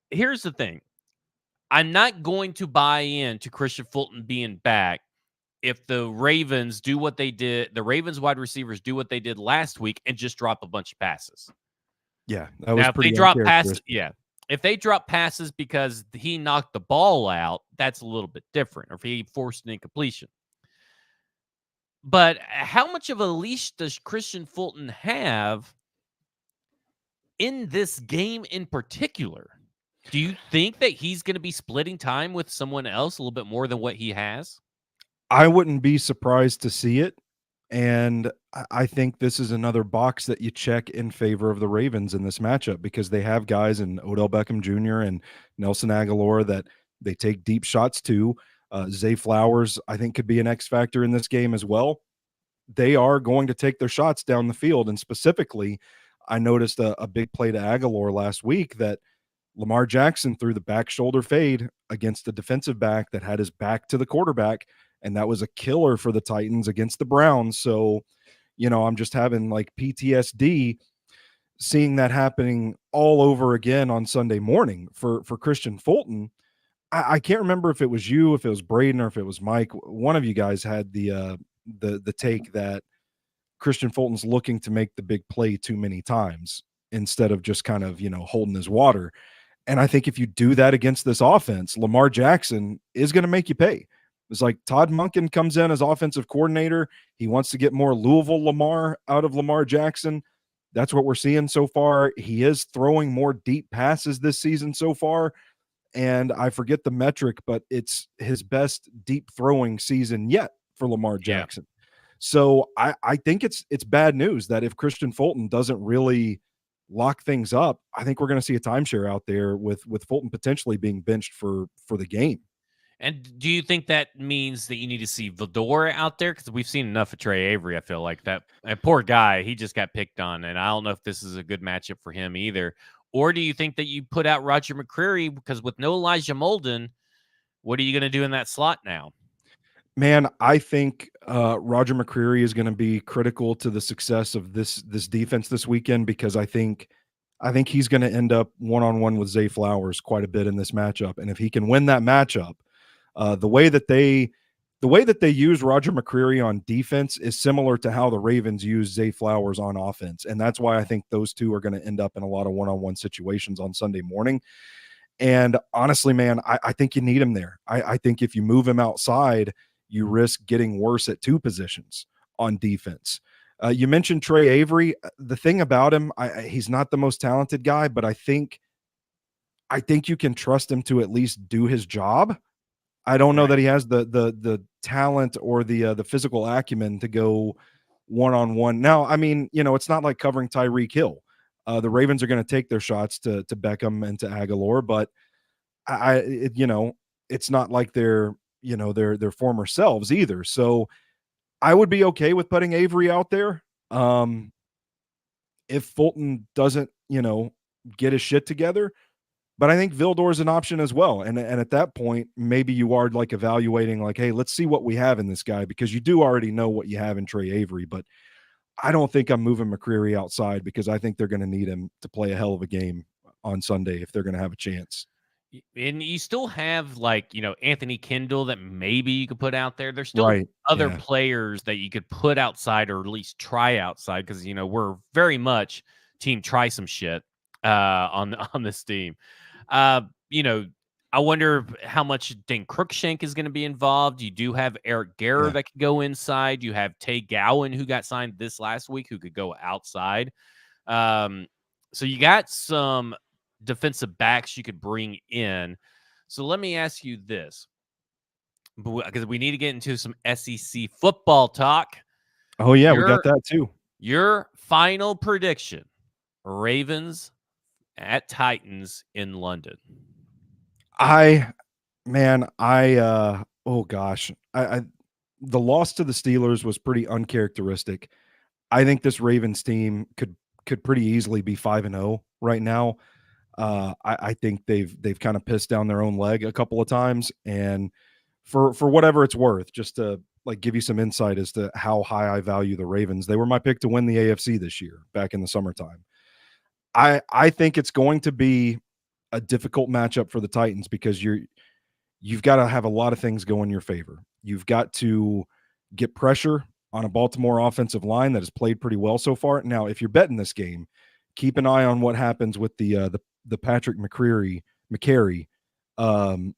here's the thing. I'm not going to buy into Christian Fulton being back if the Ravens do what they did, the Ravens wide receivers do what they did last week and just drop a bunch of passes. Yeah, that was Now, if they pretty drop passes, uncharacteristic. if they drop passes because he knocked the ball out, that's a little bit different, or if he forced an incompletion. But how much of a leash does Christian Fulton have in this game in particular? Do you think that he's going to be splitting time with someone else a little bit more than what he has? I wouldn't be surprised to see it. And I think this is another box that you check in favor of the Ravens in this matchup because they have guys in Odell Beckham Jr. and Nelson Aguilar that they take deep shots to. Zay Flowers, I think, could be an X factor in this game as well. They are going to take their shots down the field. And specifically, I noticed a big play to Aguilar last week that Lamar Jackson threw the back shoulder fade against a defensive back that had his back to the quarterback. And that was a killer for the Titans against the Browns. So, I'm just having like PTSD seeing that happening all over again on Sunday morning for Christian Fulton. I can't remember if it was you, if it was Braden, or if it was Mike. One of you guys had the take that Christian Fulton's looking to make the big play too many times instead of just kind of, holding his water. And I think if you do that against this offense, Lamar Jackson is going to make you pay. It's like Todd Monken comes in as offensive coordinator. He wants to get more Louisville Lamar out of Lamar Jackson. That's what we're seeing so far. He is throwing more deep passes this season so far. And I forget the metric, but it's his best deep throwing season yet for Lamar Jackson. Yeah. So I think it's bad news that if Christian Fulton doesn't really lock things up, I think we're going to see a timeshare out there with Fulton potentially being benched for the game. And do you think that means that you need to see Vildor out there? Because we've seen enough of Trey Avery. I feel like that poor guy, he just got picked on, and I don't know if this is a good matchup for him either. Or do you think that you put out Roger McCreary, because with no Elijah Molden, what are you going to do in that slot now? Man, I think Roger McCreary is going to be critical to the success of this defense this weekend because I think he's going to end up one-on-one with Zay Flowers quite a bit in this matchup, and if he can win that matchup, the way that they use Roger McCreary on defense is similar to how the Ravens use Zay Flowers on offense. And that's why I think those two are going to end up in a lot of one-on-one situations on Sunday morning. And honestly, man, I think you need him there. I think if you move him outside, you risk getting worse at 2 positions on defense. You mentioned Trey Avery. The thing about him, he's not the most talented guy, but I think you can trust him to at least do his job. I don't know Right. that he has the talent or the physical acumen to go one-on-one. Now, I mean, it's not like covering Tyreek Hill. The Ravens are going to take their shots to Beckham and to Aguilar, but it's not like they're their former selves either. So I would be okay with putting Avery out there. If Fulton doesn't, get his shit together, but I think Vildor is an option as well. And at that point, maybe you are like evaluating, like, hey, let's see what we have in this guy, because you do already know what you have in Trey Avery. But I don't think I'm moving McCreary outside, because I think they're going to need him to play a hell of a game on Sunday if they're going to have a chance. And you still have, like, Anthony Kendall that maybe you could put out there. There's still Right. other Yeah. players that you could put outside, or at least try outside, because we're very much team try some shit on this team. Uh, you know, I wonder how much Dane Cruikshank is going to be involved. You do have Eric Garror Yeah. that could go inside. You have Tay Gowan, who got signed this last week, who could go outside. Um, so you got some defensive backs you could bring in. So let me ask you this, because we need to get into some SEC football talk. Oh, yeah, we got Your that too. your final prediction: Ravens at Titans in London. Oh gosh, I the loss to the Steelers was pretty uncharacteristic. I think this Ravens team could pretty easily be 5-0 right now. I think they've kind of pissed down their own leg a couple of times, and for whatever it's worth, just to like give you some insight as to how high I value the Ravens. They were my pick to win the AFC this year back in the summertime. I think it's going to be a difficult matchup for the Titans, because you've got to have a lot of things go in your favor. You've got to get pressure on a Baltimore offensive line that has played pretty well so far. Now, if you're betting this game, keep an eye on what happens with the Patrick McCary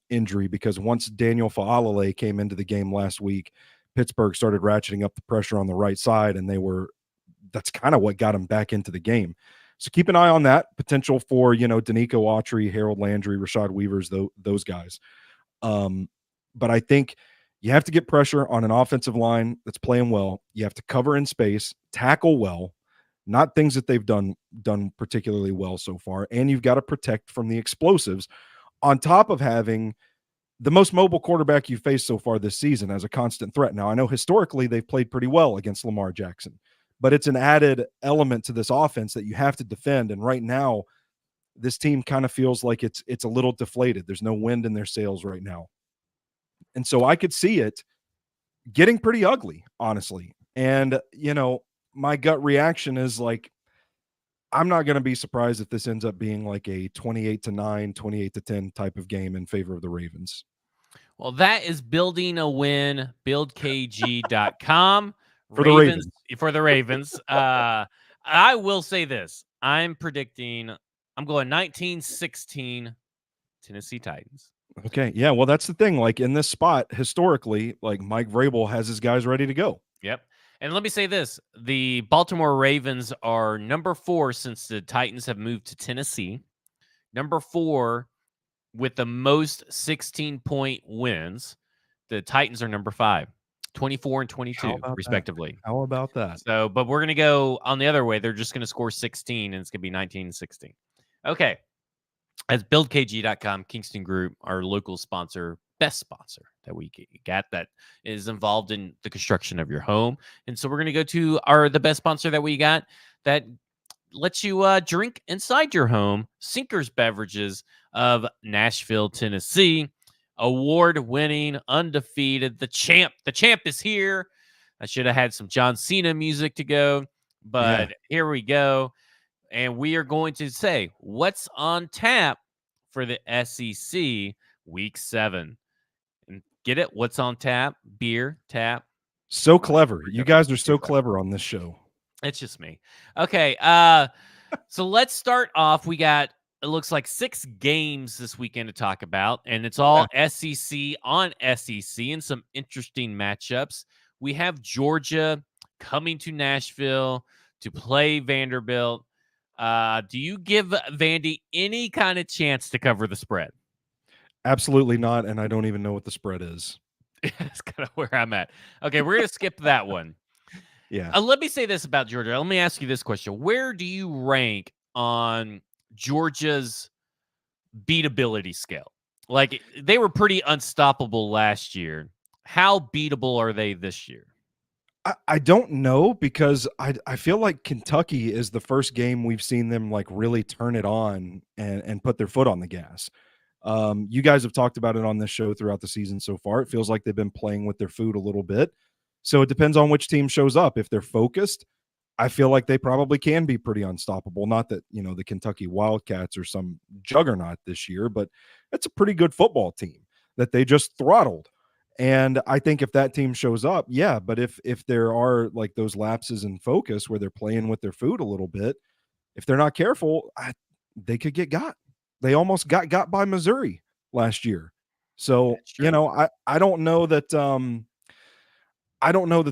injury, because once Daniel Faalele came into the game last week, Pittsburgh started ratcheting up the pressure on the right side, and that's kind of what got him back into the game. So keep an eye on that potential for, Danico Autry, Harold Landry, Rashad Weavers, those guys. But I think you have to get pressure on an offensive line that's playing well. You have to cover in space, tackle well, not things that they've done particularly well so far. And you've got to protect from the explosives, on top of having the most mobile quarterback you've faced so far this season as a constant threat. Now, I know historically they've played pretty well against Lamar Jackson, but it's an added element to this offense that you have to defend. And right now, this team kind of feels like it's a little deflated. There's no wind in their sails right now. And so I could see it getting pretty ugly, honestly. And, my gut reaction is like, I'm not going to be surprised if this ends up being like a 28-9, 28-10 type of game in favor of the Ravens. Well, that is building a win, buildkg.com. For the Ravens. For the Ravens. I will say this. I'm going 19-16 Tennessee Titans. Okay. Yeah. Well, that's the thing. Like, in this spot, historically, like, Mike Vrabel has his guys ready to go. Yep. And let me say this. The Baltimore Ravens are number 4 since the Titans have moved to Tennessee. Number 4 with the most 16-point wins. The Titans are number 5, 24 and 22, respectively. How about that? So, but we're going to go on the other way. They're just going to score 16, and it's going to be 19-16. Okay. As buildkg.com, Kingston Group, our local sponsor, best sponsor that we got that is involved in the construction of your home. And so we're going to go to the best sponsor that we got that lets you drink inside your home, Sinkers Beverages of Nashville, Tennessee. Award-winning, undefeated, the champ. The champ is here. I should have had some John Cena music to go, but Here we go. And we are going to say what's on tap for the SEC Week 7. And get it? What's on tap? Beer, tap. So clever. You guys are so clever on this show. It's just me. Okay. So let's start off. We got it looks like 6 games this weekend to talk about, and it's Yeah, all SEC on SEC and some interesting matchups. We have Georgia coming to Nashville to play Vanderbilt. Do you give Vandy any kind of chance to cover the spread? absolutely not, and I don't even know what the spread is. That's kind of where I'm at. Okay, we're gonna skip that one. Yeah. Let me say this about Georgia. Let me ask you this question: where do you rank on Georgia's beatability scale? Like they were pretty unstoppable last year. How beatable are they this year? I don't know because I feel like Kentucky is the first game we've seen them, like, really turn it on and put their foot on the gas. You guys have talked about it on this show throughout the season so far. It feels like they've been playing with their food a little bit. So it depends on which team shows up. If they're focused, I feel like they probably can be pretty unstoppable. Not that, the Kentucky Wildcats are some juggernaut this year, but it's a pretty good football team that they just throttled. And I think if that team shows up, yeah, but if there are like those lapses in focus where they're playing with their food a little bit, if they're not careful, they could get got. They almost got by Missouri last year. So, That's true. I don't know that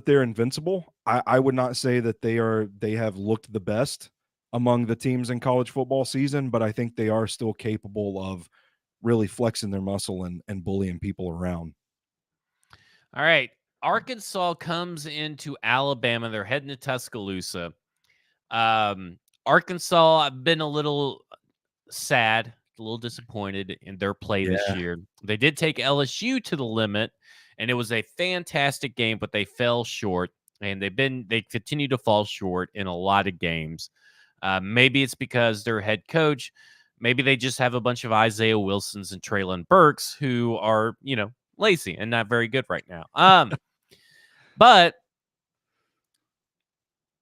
they're invincible. I would not say that they have looked the best among the teams in college football season, but I think they are still capable of really flexing their muscle and bullying people around. All right. Arkansas comes into Alabama. They're heading to Tuscaloosa. Arkansas, I've been a little sad, a little disappointed in their play this Yeah. year. They did take LSU to the limit, and it was a fantastic game, but they fell short, and they continue to fall short in a lot of games. Maybe it's because their head coach, maybe they just have a bunch of Isaiah Wilsons and Traylon Burks who are, lazy and not very good right now. But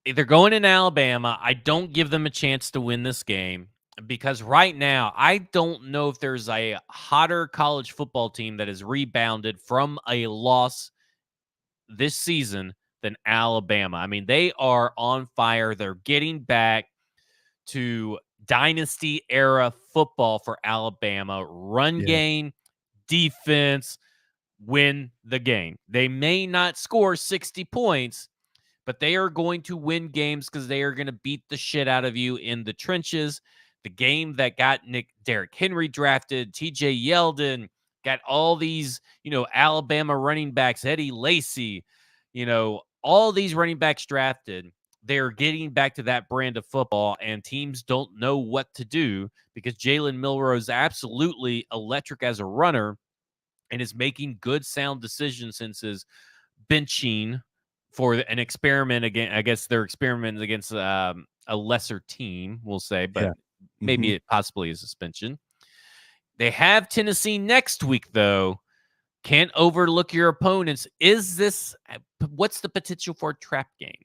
they're going in Alabama. I don't give them a chance to win this game because right now, I don't know if there's a hotter college football team that has rebounded from a loss this season than Alabama. I mean, they are on fire. They're getting back to dynasty era football for Alabama. Run Yeah. game, defense, win the game. They may not score 60 points, but they are going to win games because they are going to beat the shit out of you in the trenches. The game that got Derrick Henry drafted, TJ Yeldon, got all these, Alabama running backs, Eddie Lacy, all these running backs drafted. They're getting back to that brand of football, and teams don't know what to do because Jalen Milroe is absolutely electric as a runner and is making good, sound decisions since his benching for an experiment again. I guess they're experimenting against a lesser team, we'll say, but Yeah. maybe Mhm. it possibly is suspension. They have Tennessee next week, though. Can't overlook your opponents. Is this what's the potential for a trap game?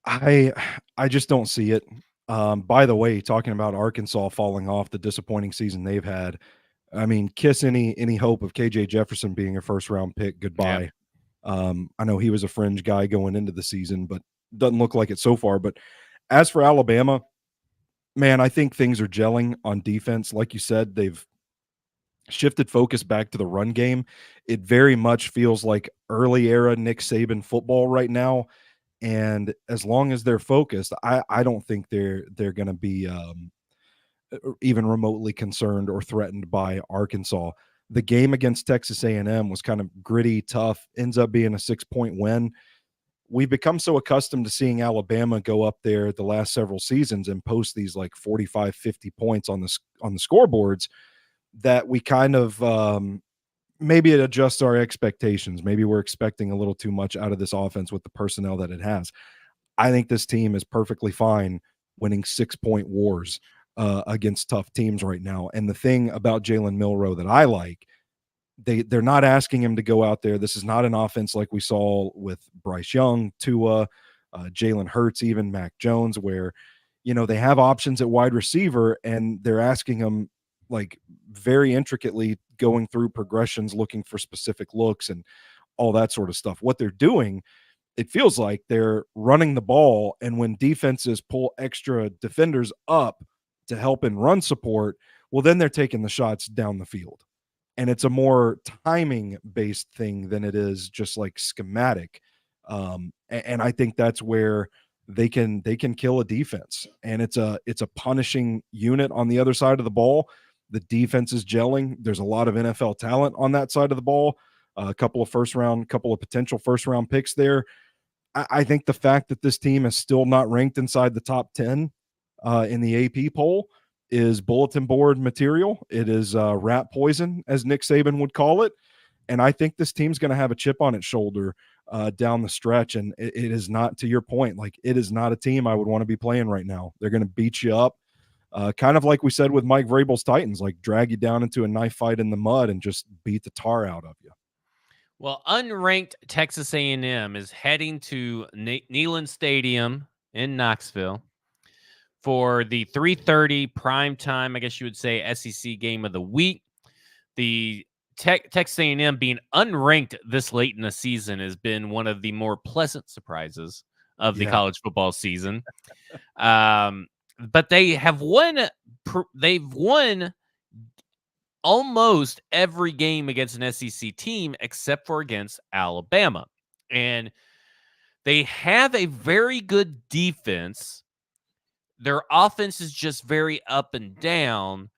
I I just don't see it. By the way, talking about Arkansas falling off the disappointing season they've had, I mean, kiss any hope of KJ Jefferson being a first round pick Yeah. goodbye. I know he was a fringe guy going into the season, but doesn't look like it so far. But as for Alabama, man, I think things are gelling on defense. Like you said, they've shifted focus back to the run game. It very much feels like early era Nick Saban football right now. And as long as they're focused, I don't think they're going to be even remotely concerned or threatened by Arkansas. The game against Texas A&M was kind of gritty, tough. Ends up being a 6-point win. We've become so accustomed to seeing Alabama go up there the last several seasons and post these like 45, 50 points on the scoreboards that we kind of maybe it adjusts our expectations. Maybe we're expecting a little too much out of this offense with the personnel that it has. I think this team is perfectly fine winning 6-point wars against tough teams right now. And the thing about Jalen Milroe that I like, they're not asking him to go out there. This is not an offense like we saw with Bryce Young, Tua, Jalen Hurts, even Mac Jones, where they have options at wide receiver and they're asking him like very intricately going through progressions, looking for specific looks and all that sort of stuff. What they're doing, it feels like they're running the ball, and when defenses pull extra defenders up to help in run support, well, then they're taking the shots down the field. And it's a more timing based thing than it is just like schematic. And I think that's where they can kill a defense. And it's a punishing unit on the other side of the ball. The defense is gelling. There's a lot of NFL talent on that side of the ball. A couple of potential first round picks there. I think the fact that this team is still not ranked inside the top 10 in the AP poll is bulletin board material. It is rat poison, as Nick Saban would call it. And I think this team's going to have a chip on its shoulder down the stretch. And it is not, to your point, like it is not a team I would want to be playing right now. They're going to beat you up. Kind of like we said with Mike Vrabel's Titans, like drag you down into a knife fight in the mud and just beat the tar out of you. Well, unranked Texas A&M is heading to Neyland Stadium in Knoxville for the 3:30 prime time, I guess you would say, SEC game of the week. The Texas A&M being unranked this late in the season has been one of the more pleasant surprises of the college football season. But they have won. They've won almost every game against an SEC team except for against Alabama. And they have a very good defense. Their offense is just very up and down.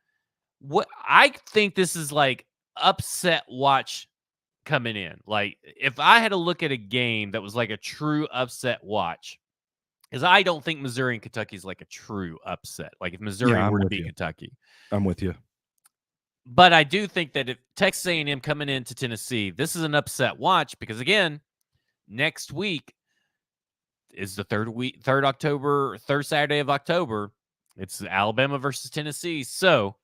What I think this is like upset watch coming in. Like if I had to look at a game that was like a true upset watch, because I don't think Missouri and Kentucky is like a true upset. Like if Missouri were to beat Kentucky. I'm with you. But I do think that if Texas A&M coming into Tennessee, this is an upset watch because, again, next week is the third Saturday of October. It's Alabama versus Tennessee. So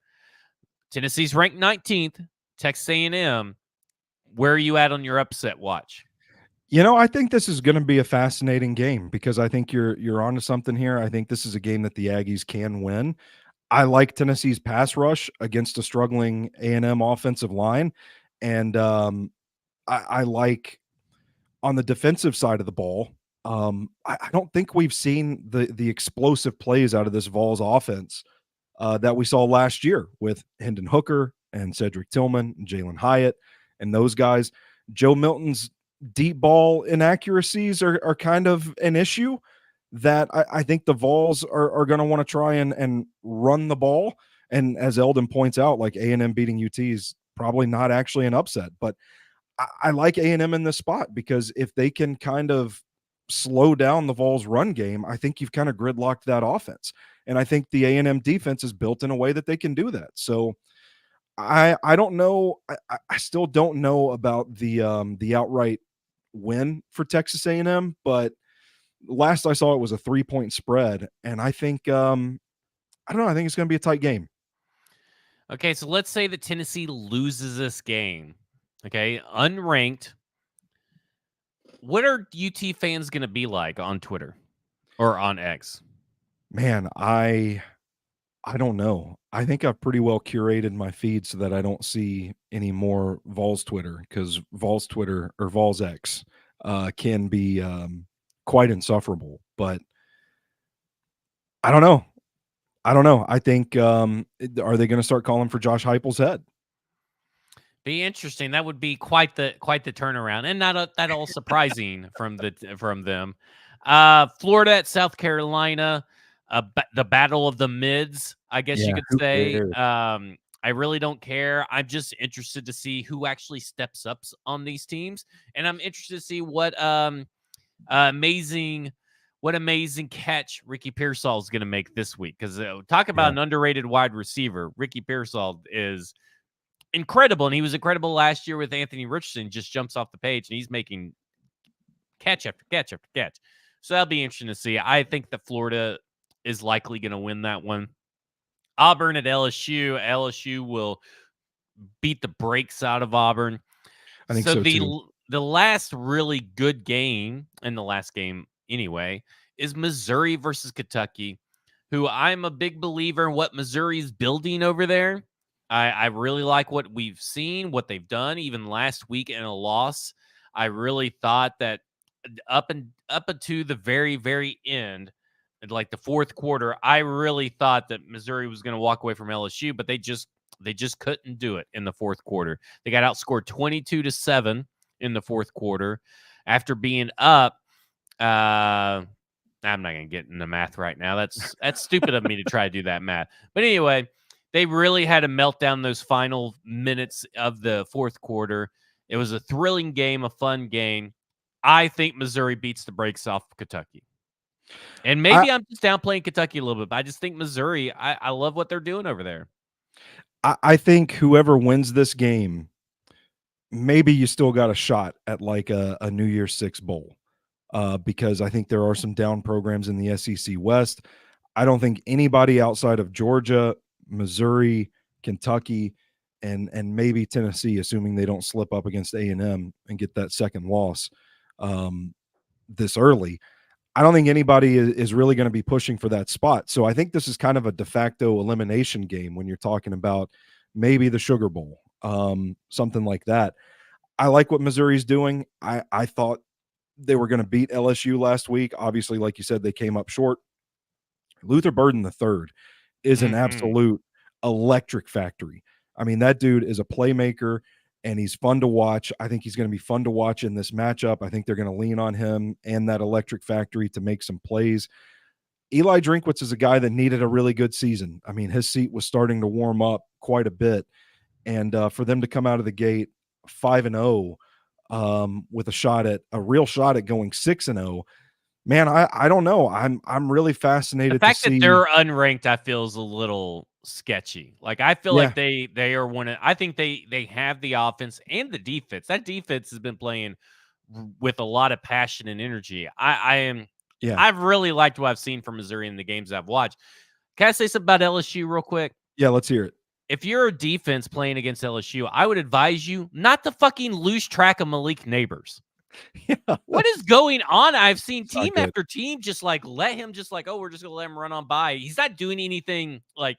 Tennessee's ranked 19th, Texas A&M. Where are you at on your upset watch? I think this is going to be a fascinating game because I think you're onto something here. I think this is a game that the Aggies can win. I like Tennessee's pass rush against a struggling A&M offensive line, and I like on the defensive side of the ball. I don't think we've seen the explosive plays out of this Vols offense that we saw last year with Hendon Hooker and Cedric Tillman and Jalen Hyatt and those guys. Joe Milton's deep ball inaccuracies are kind of an issue that I think the Vols are going to want to try and run the ball. And as Eldon points out, like A&M beating UT is probably not actually an upset, but I like A&M in this spot because if they can kind of slow down the Vols run game, I think you've kind of gridlocked that offense. And I think the A&M defense is built in a way that they can do that. So I don't know. I still don't know about the outright win for Texas A&M, but last I saw it was a 3-point spread. And I think, I don't know. I think it's going to be a tight game. Okay. So let's say that Tennessee loses this game. Okay. Unranked. What are UT fans going to be like on Twitter or on X? Man, I don't know. I think I've pretty well curated my feed so that I don't see any more Vols Twitter because Vols Twitter or Vols X can be quite insufferable. But I don't know. I think are they going to start calling for Josh Heupel's head? Be interesting. That would be quite the turnaround, and not that all surprising from them. Florida at South Carolina, the battle of the mids, I guess you could say. I really don't care. I'm just interested to see who actually steps up on these teams, and I'm interested to see what amazing catch Ricky Pearsall is going to make this week. Because talk about an underrated wide receiver. Ricky Pearsall is incredible, and he was incredible last year with Anthony Richardson. Just jumps off the page, and he's making catch after catch after catch. So that'll be interesting to see. I think that Florida is likely going to win that one. Auburn at LSU. LSU will beat the brakes out of Auburn. I think so too. The last really good game, and the last game anyway, is Missouri versus Kentucky, who I'm a big believer in what Missouri's building over there. I really like what we've seen, what they've done, even last week in a loss. I really thought that up until the very, very end, in like the fourth quarter, I really thought that Missouri was going to walk away from LSU, but they just couldn't do it in the fourth quarter. They got outscored 22-7 in the fourth quarter after being up. I'm not going to get into math right now. That's stupid of me to try to do that math. But anyway, they really had a meltdown those final minutes of the fourth quarter. It was a thrilling game, a fun game. I think Missouri beats the brakes off Kentucky. And maybe I'm just downplaying Kentucky a little bit, but I just think Missouri, I love what they're doing over there. I think whoever wins this game, maybe you still got a shot at like a New Year's Six bowl, because I think there are some down programs in the SEC West. I don't think anybody outside of Georgia, Missouri, Kentucky, and maybe Tennessee, assuming they don't slip up against A&M and get that second loss this early. I don't think anybody is really going to be pushing for that spot. So I think this is kind of a de facto elimination game when you're talking about maybe the Sugar Bowl, something like that. I like what Missouri's doing. I thought they were going to beat LSU last week. Obviously, like you said, they came up short. Luther Burden III is an absolute electric factory. I mean, that dude is a playmaker and he's fun to watch. I think he's going to be fun to watch in this matchup. I think they're going to lean on him and that electric factory to make some plays. Eli Drinkwitz is a guy that needed a really good season. I mean, his seat was starting to warm up quite a bit. And for them to come out of the gate 5-0 with a real shot at going 6-0, man, I don't know. I'm really fascinated The fact to that see. they're unranked, I feel is a little sketchy. Like I feel like they are one of, I think they have the offense and the defense. That defense has been playing with a lot of passion and energy. I've really liked what I've seen from Missouri in the games I've watched. Can I say something about LSU real quick? Yeah, let's hear it. If you're a defense playing against LSU, I would advise you not to fucking lose track of Malik Neighbors. Yeah. What is going on? I've seen team after team just like let him just like, oh, we're just gonna let him run on by. He's not doing anything like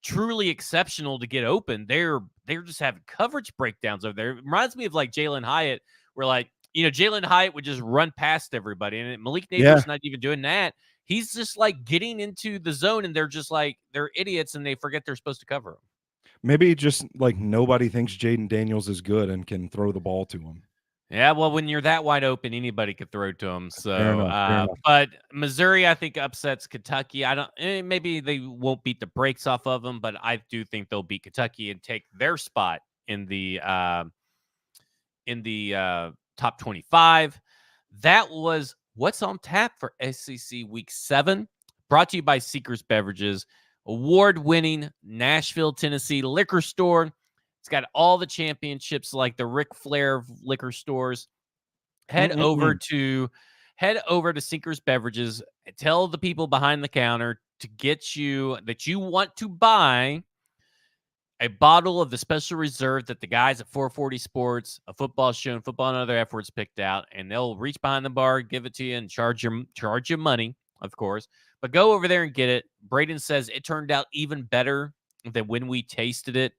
truly exceptional to get open. They're just having coverage breakdowns over there. It reminds me of like Jalen Hyatt, where like, Jalen Hyatt would just run past everybody, and Malik Neighbors not even doing that. He's just like getting into the zone, and they're just like they're idiots, and they forget they're supposed to cover him. Maybe just like nobody thinks Jaden Daniels is good and can throw the ball to him. Yeah, well, when you're that wide open, anybody could throw to him. So, fair enough. But Missouri, I think upsets Kentucky. Maybe they won't beat the brakes off of them, but I do think they'll beat Kentucky and take their spot in the top 25. That was what's on tap for SEC Week 7. Brought to you by Seekers Beverages, award-winning Nashville, Tennessee liquor store. It's got all the championships like the Ric Flair liquor stores. Head over to Seekers Beverages. Tell the people behind the counter to get you that you want to buy a bottle of the special reserve that the guys at 440 Sports, a football show, and football and other efforts picked out, and they'll reach behind the bar, give it to you, and charge you money, of course. But go over there and get it. Braden says it turned out even better than when we tasted it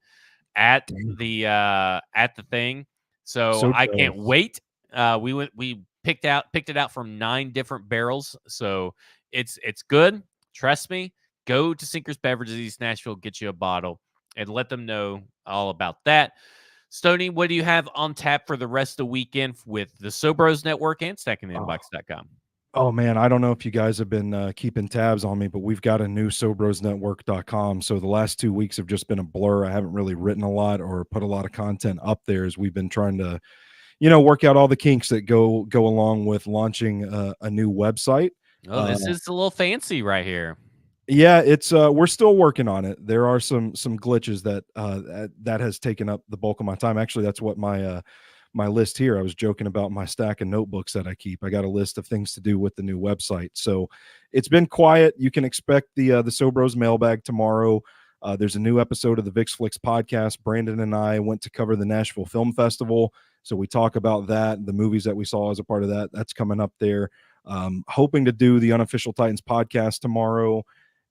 at the thing. So I can't wait. We picked it out from 9 different barrels. So it's good. Trust me. Go to Sinkers Beverages East Nashville, get you a bottle, and let them know all about that. Stoney, what do you have on tap for the rest of the weekend with the Sobros Network and StackingTheInbox.com? Oh, man, I don't know if you guys have been keeping tabs on me, but we've got a new SobrosNetwork.com. So the last 2 weeks have just been a blur. I haven't really written a lot or put a lot of content up there as we've been trying to, work out all the kinks that go along with launching a new website. Oh, this is a little fancy right here. Yeah, it's we're still working on it. There are some glitches that has taken up the bulk of my time. Actually, that's what my list here. I was joking about my stack of notebooks that I keep. I got a list of things to do with the new website. So it's been quiet. You can expect the Sobros mailbag tomorrow. There's a new episode of the VIX Flix podcast. Brandon and I went to cover the Nashville Film Festival. So we talk about that, the movies that we saw as a part of that. That's coming up there. Hoping to do the Unofficial Titans podcast tomorrow.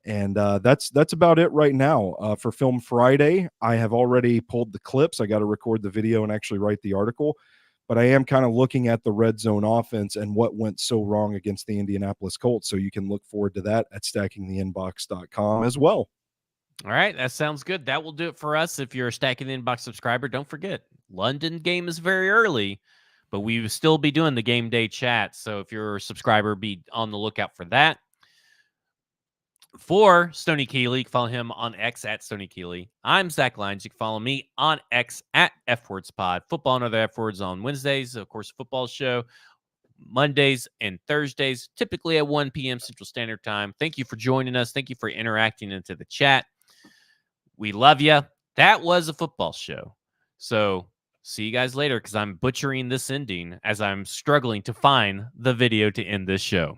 And that's about it right now for Film Friday. I have already pulled the clips. I got to record the video and actually write the article. but I am kind of looking at the red zone offense and what went so wrong against the Indianapolis Colts. So you can look forward to that at stackingtheinbox.com as well. All right, that sounds good. That will do it for us. If you're a Stacking the Inbox subscriber, don't forget, London game is very early, but we will still be doing the game day chat. So if you're a subscriber, be on the lookout for that. For Stoney Keeley, you can follow him on X at Stoney Keeley. I'm Zach Lyons. You can follow me on X at FWordsPod. Football and other F words on Wednesdays. Of course, football show Mondays and Thursdays, typically at 1 p.m. Central Standard Time. Thank you for joining us. Thank you for interacting into the chat. We love you. That was a football show. So see you guys later, because I'm butchering this ending as I'm struggling to find the video to end this show.